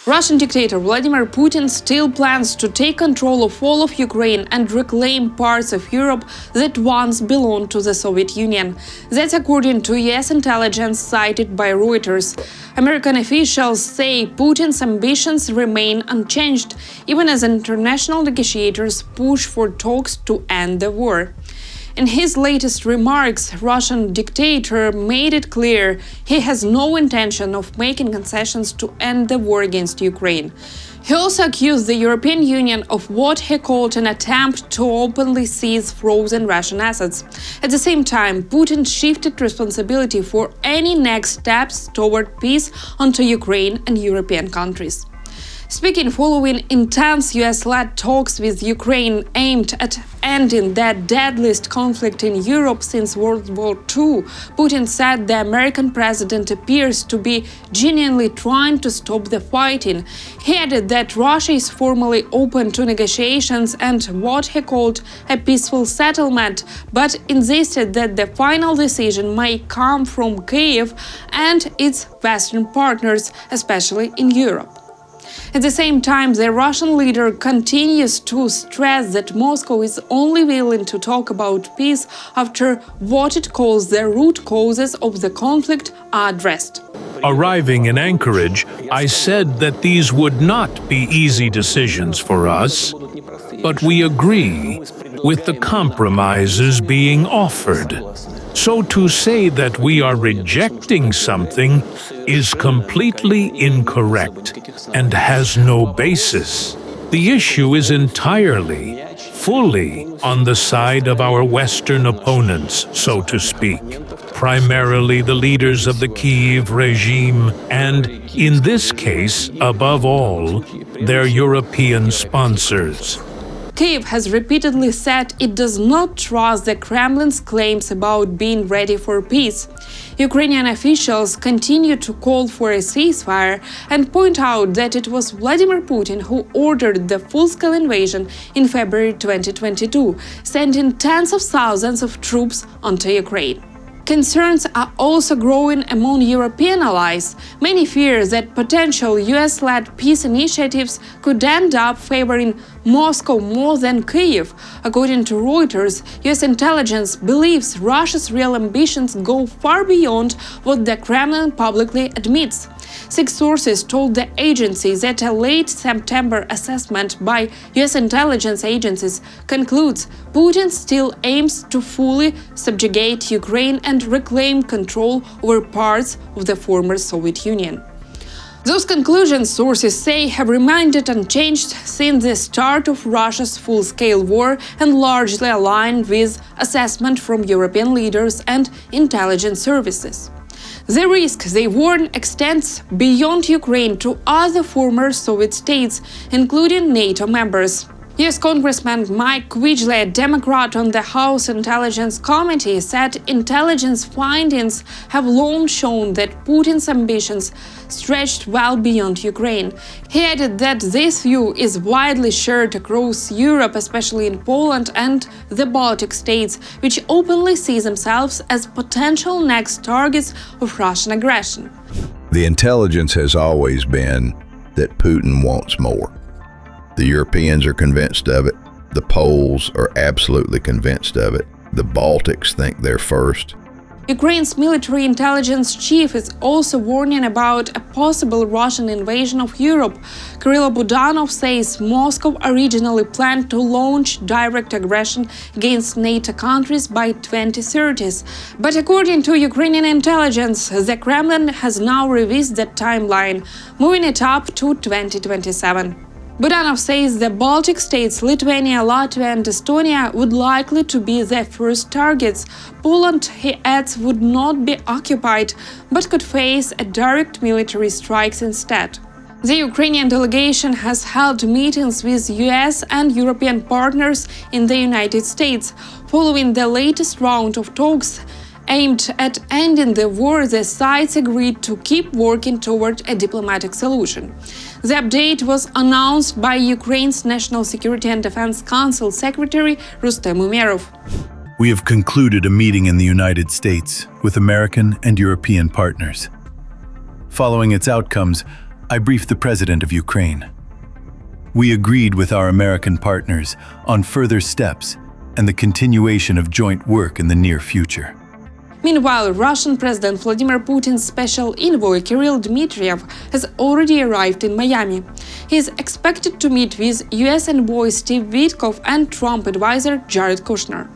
Russian dictator Vladimir Putin still plans to take control of all of Ukraine and reclaim parts of Europe that once belonged to the Soviet Union. That's according to US intelligence cited by Reuters. American officials say Putin's ambitions remain unchanged, even as international negotiators push for talks to end the war. In his latest remarks, Russian dictator made it clear he has no intention of making concessions to end the war against Ukraine. He also accused the European Union of what he called an attempt to openly seize frozen Russian assets. At the same time, Putin shifted responsibility for any next steps toward peace onto Ukraine and European countries. Speaking following intense US-led talks with Ukraine aimed at ending that deadliest conflict in Europe since World War II, Putin said the American president appears to be genuinely trying to stop the fighting. He added that Russia is formally open to negotiations and what he called a peaceful settlement, but insisted that the final decision may come from Kyiv and its Western partners, especially in Europe. At the same time, the Russian leader continues to stress that Moscow is only willing to talk about peace after what it calls the root causes of the conflict are addressed. Arriving in Anchorage, I said that these would not be easy decisions for us, but we agree with the compromises being offered. So to say that we are rejecting something is completely incorrect and has no basis. The issue is entirely, fully on the side of our Western opponents, so to speak, primarily the leaders of the Kyiv regime and, in this case, above all, their European sponsors. Kyiv has repeatedly said it does not trust the Kremlin's claims about being ready for peace. Ukrainian officials continue to call for a ceasefire and point out that it was Vladimir Putin who ordered the full-scale invasion in February 2022, sending tens of thousands of troops onto Ukraine. Concerns are also growing among European allies. Many fear that potential US-led peace initiatives could end up favoring Moscow more than Kyiv. According to Reuters, US intelligence believes Russia's real ambitions go far beyond what the Kremlin publicly admits. 6 sources told the agency that a late September assessment by US intelligence agencies concludes Putin still aims to fully subjugate Ukraine and reclaim control over parts of the former Soviet Union. Those conclusions, sources say, have remained unchanged since the start of Russia's full-scale war and largely aligned with assessment from European leaders and intelligence services. The risk, they warn, extends beyond Ukraine to other former Soviet states, including NATO members. US Congressman Mike Quigley, a Democrat on the House Intelligence Committee, said intelligence findings have long shown that Putin's ambitions stretched well beyond Ukraine. He added that this view is widely shared across Europe, especially in Poland and the Baltic states, which openly see themselves as potential next targets of Russian aggression. The intelligence has always been that Putin wants more. The Europeans are convinced of it. The Poles are absolutely convinced of it. The Baltics think they're first. Ukraine's military intelligence chief is also warning about a possible Russian invasion of Europe. Kirill Budanov says Moscow originally planned to launch direct aggression against NATO countries by 2030s. But according to Ukrainian intelligence, the Kremlin has now revised that timeline, moving it up to 2027. Budanov says the Baltic states, Lithuania, Latvia and Estonia would likely to be the first targets. Poland, he adds, would not be occupied, but could face a direct military strikes instead. The Ukrainian delegation has held meetings with US and European partners in the United States. Following the latest round of talks aimed at ending the war, the sides agreed to keep working toward a diplomatic solution. The update was announced by Ukraine's National Security and Defense Council Secretary Rustem Umerov. We have concluded a meeting in the United States with American and European partners. Following its outcomes, I briefed the President of Ukraine. We agreed with our American partners on further steps and the continuation of joint work in the near future. Meanwhile, Russian President Vladimir Putin's special envoy Kirill Dmitriev has already arrived in Miami. He is expected to meet with US envoy Steve Witkoff and Trump advisor Jared Kushner.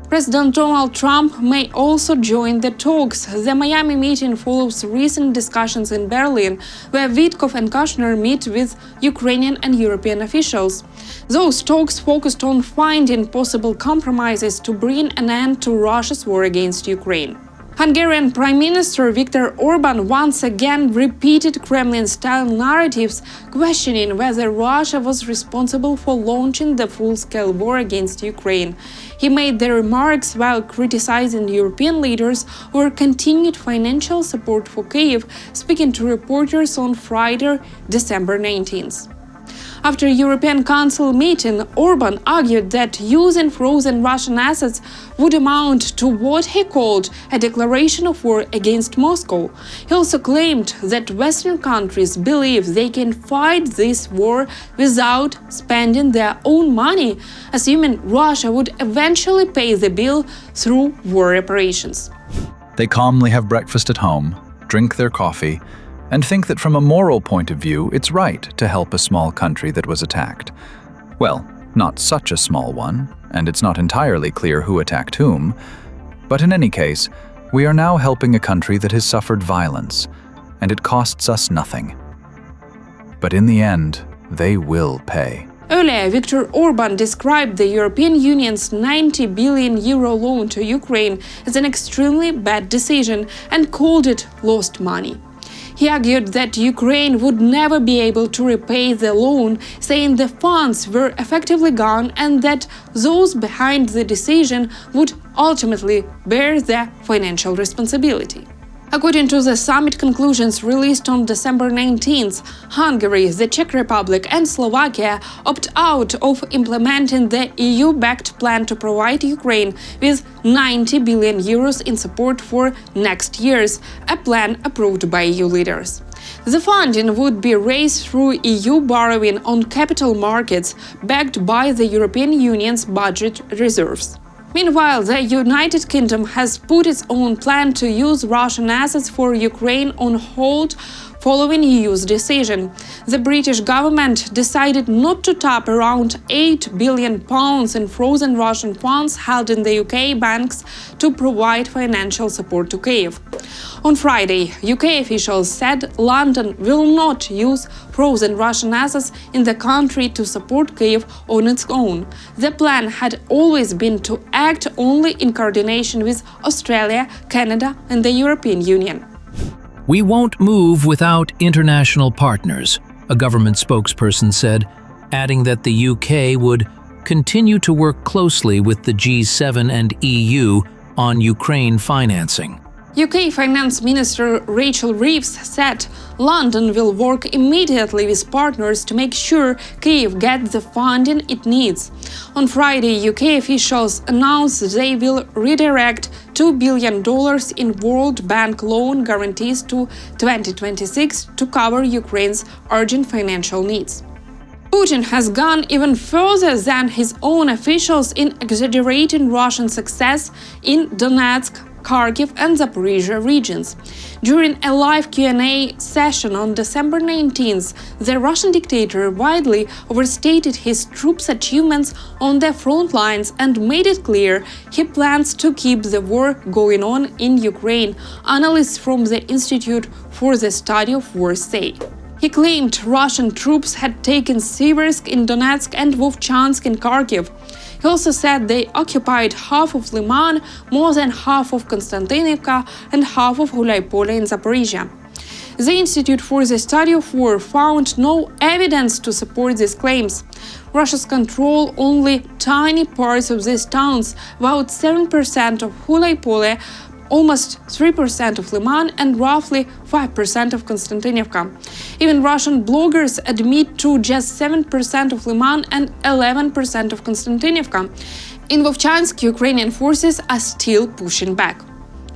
President Donald Trump may also join the talks. The Miami meeting follows recent discussions in Berlin, where Witkoff and Kushner meet with Ukrainian and European officials. Those talks focused on finding possible compromises to bring an end to Russia's war against Ukraine. Hungarian Prime Minister Viktor Orban once again repeated Kremlin-style narratives, questioning whether Russia was responsible for launching the full-scale war against Ukraine. He made the remarks while criticizing European leaders over continued financial support for Kyiv, speaking to reporters on Friday, December 19th. After a European Council meeting, Orban argued that using frozen Russian assets would amount to what he called a declaration of war against Moscow. He also claimed that Western countries believe they can fight this war without spending their own money, assuming Russia would eventually pay the bill through war reparations. They calmly have breakfast at home, drink their coffee, and think that from a moral point of view, it's right to help a small country that was attacked. Well, not such a small one, and it's not entirely clear who attacked whom. But in any case, we are now helping a country that has suffered violence, and it costs us nothing. But in the end, they will pay. Earlier, Viktor Orban described the European Union's €90 billion loan to Ukraine as an extremely bad decision and called it lost money. He argued that Ukraine would never be able to repay the loan, saying the funds were effectively gone and that those behind the decision would ultimately bear the financial responsibility. According to the summit conclusions released on December 19th, Hungary, the Czech Republic and Slovakia opt out of implementing the EU-backed plan to provide Ukraine with €90 billion in support for next years, a plan approved by EU leaders. The funding would be raised through EU borrowing on capital markets, backed by the European Union's budget reserves. Meanwhile, the United Kingdom has put its own plan to use Russian assets for Ukraine on hold following EU's decision. The British government decided not to tap around £8 billion in frozen Russian funds held in the UK banks to provide financial support to Kyiv. On Friday, UK officials said London will not use frozen Russian assets in the country to support Kyiv on its own. The plan had always been to act only in coordination with Australia, Canada, and the European Union. We won't move without international partners, a government spokesperson said, adding that the UK would continue to work closely with the G7 and EU on Ukraine financing. UK Finance Minister Rachel Reeves said London will work immediately with partners to make sure Kyiv gets the funding it needs. On Friday, UK officials announced they will redirect $2 billion in World Bank loan guarantees to 2026 to cover Ukraine's urgent financial needs. Putin has gone even further than his own officials in exaggerating Russian success in Donetsk, Kharkiv and Zaporizhia regions. During a live Q&A session on December 19th, the Russian dictator widely overstated his troops' achievements on the front lines and made it clear he plans to keep the war going on in Ukraine, analysts from the Institute for the Study of War say. He claimed Russian troops had taken Siversk in Donetsk and Vovchansk in Kharkiv. He also said they occupied half of Liman, more than half of Konstantinivka, and half of Gulaipole in Zaporizhia. The Institute for the Study of War found no evidence to support these claims. Russia's control only tiny parts of these towns, about 7% of Gulaipole, almost 3% of Liman, and roughly 5% of Konstantinivka. Even Russian bloggers admit to just 7% of Liman and 11% of Konstantinivka. In Vovchansk, Ukrainian forces are still pushing back.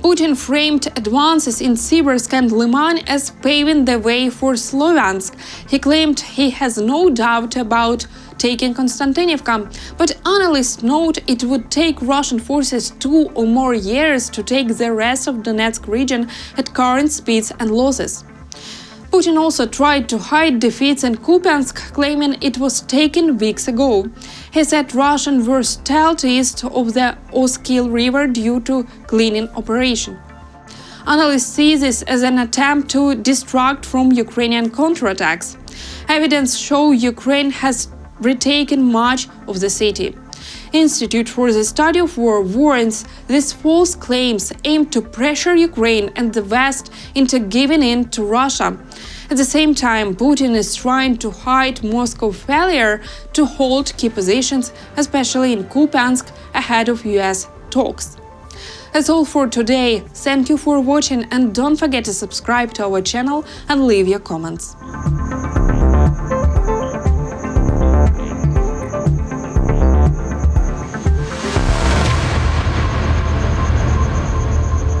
Putin framed advances in Siversk and Liman as paving the way for Sloviansk. He claimed he has no doubt about taking Konstantinivka, but analysts note it would take Russian forces 2 or more years to take the rest of Donetsk region at current speeds and losses. Putin also tried to hide defeats in Kupiansk, claiming it was taken weeks ago. He said Russians were stalled east of the Oskil River due to cleaning operation. Analysts see this as an attempt to distract from Ukrainian counterattacks. Evidence shows Ukraine has retaken much of the city. Institute for the Study of War warns these false claims aim to pressure Ukraine and the West into giving in to Russia. At the same time, Putin is trying to hide Moscow's failure to hold key positions, especially in Kupiansk, ahead of US talks. That's all for today. Thank you for watching, and don't forget to subscribe to our channel and leave your comments.